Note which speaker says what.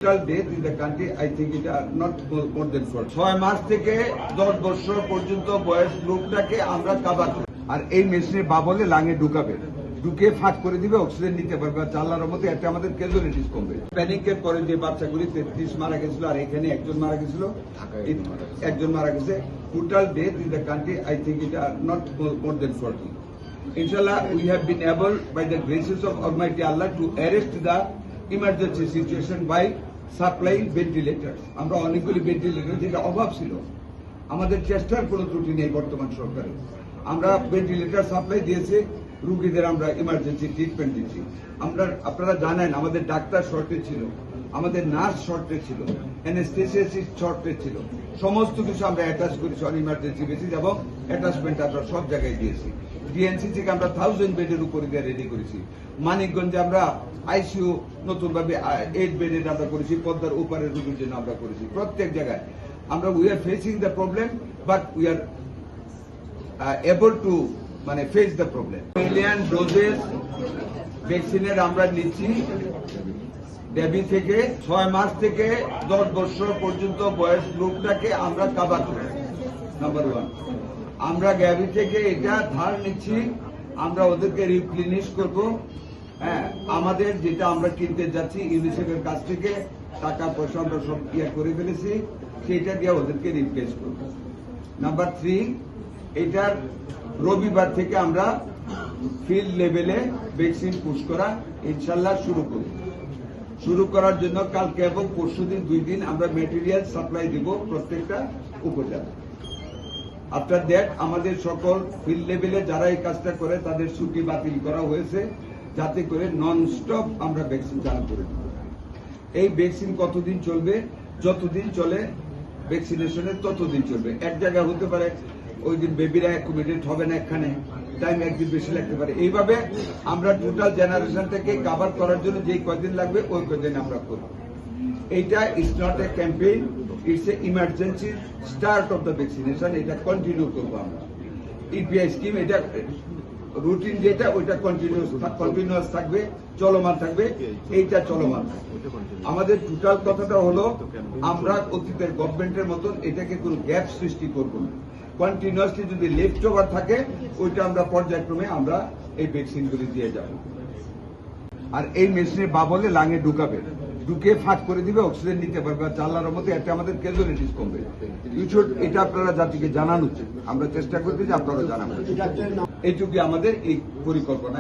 Speaker 1: Death in the country, I think it are not more than 4 মাস থেকে 10 বছর পর্যন্ত বয়স গ্রুপটাকে আমরা কাভার করি। আর এই মেশিনের বাবলে লাঙে ঢুকাবে, ঢুকে ফাঁক করে দিবে, অক্সিজেন নিতে পারবে। আর আল্লাহর মধ্যে একটা আমাদের ক্যাজুয়ালিটিস কমবে। প্যানিকের পরে যে বাচ্চাগুলি 33 মারা গেছিল, আর এখানে একজন মারা গেছিল, একজন মারা গেছে। Total death in the country, I think it are not more than 40. Inshallah, we have been able by the graces of Almighty Allah to arrest the emergency situation by supply ventilator. আমরা অনেকগুলি ventilator যেটা অভাব ছিল, আমাদের চেষ্টার কোনো ত্রুটি নেই বর্তমান সরকারের। আমরা ভেন্টিলেটার সাপ্লাই দিয়েছি, রুগীদের আমরা ইমার্জেন্সি ট্রিটমেন্ট দিচ্ছি। আপনারা জানেন আমাদের ডাক্তার শর্টেজ ছিল, আমাদের নার্স শর্টেজ ছিল, অ্যানেস্থেসিস্ট শর্টেজ ছিল। সমস্ত কিছু আমরা অ্যাটাচ করেছি অন ইমার্জেন্সি বেসিস এবং অ্যাটাচমেন্ট আমরা সব জায়গায় দিয়েছি। ডিএনসি থেকে আমরা 1000 বেডের উপরে দিয়ে রেডি করেছি। মানিকগঞ্জে আমরা আইসিইউ নতুনভাবে 8 বেডের আমরা করেছি, পদ্মার ওপারের রোগীর জন্য আমরা করেছি। প্রত্যেক জায়গায় আমরা we are facing the problem, but we are able to face the problem. Million doses ভ্যাকসিনের আমরা নিচ্ছি ডেবি থেকে। 6 মাস থেকে 10 বছর পর্যন্ত বয়স গ্রুপটাকে আমরা কাভার করি। নাম্বার 1, আমরা গ্যাবি থেকে এটা ধার নিচ্ছি, আমরা ওদেরকে রিপ্লেনিশ করব। হ্যাঁ, আমাদের যেটা আমরা কিনতে যাচ্ছি ইউনিসেফের কাছ থেকে টাকা পয়সা আমরা সব করে ফেলেছি, সেটা দিয়ে ওদেরকে রিপ্লেস করব। নাম্বার 3, এটার রবিবার থেকে আমরা ফিল্ড লেভেলে ভ্যাকসিন পুশ করা ইনশাল্লাহ শুরু করার জন্য কালকে এবং পরশুদিন 2 দিন আমরা মেটেরিয়াল সাপ্লাই দিব প্রত্যেকটা উপজেলা। আফটার দ্যাট আমাদের সকল ফিল্ড লেভেলে যারা এই কাজটা করে তাদের ছুটি বাতিল করা হয়েছে, যাতে করে নন স্টপ আমরা ভ্যাকসিন চালু করে দিব। এই ভ্যাকসিন কতদিন চলবে? যতদিন চলে ভ্যাকসিনেশনের ততদিন চলবে। এক জায়গায় হতে পারে ওই দিন বেবিরা অ্যাকোমোডেট হবে না, এখানে টাইম একদিন বেশি লাগতে পারে। এইভাবে আমরা টোটাল জেনারেশনটাকে কাভার করার জন্য যেই কয়দিন লাগবে ওই কয়দিন আমরা করব। এইটা is not a campaign, it's a emergency start of the vaccination. এটা কন্টিনিউ করবো আমরা। ইপিআই স্কিম এটা রুটিন যেটা ওইটা কন্টিনিউয়াস থাকবে, চলমান থাকবে। এইটা চলমান আমাদের টোটাল কথাটা হলো, আমরা অতীতের গভর্নমেন্টের মতন এটাকে কোনো গ্যাপ সৃষ্টি করব না। কন্টিনিউয়াসলি যদি লেফট ওভার থাকে ওইটা আমরা পর্যায়ক্রমে আমরা এই ভ্যাকসিনগুলি দিয়ে যাব। আর এই মেশিনের বাবলে লাঙে ঢুকাবে, ঢুকে ফাঁক করে দিবে, অক্সিজেন নিতে পারবে। আর আল্লাহর মধ্যে একটা আমাদের ক্যাজুয়ালিটিস কমবে। এটা আপনারা জাতিকে জানানো উচিত। আমরা চেষ্টা করতে যে আপনারা জানাবেন। এইটুকু আমাদের এই পরিকল্পনা।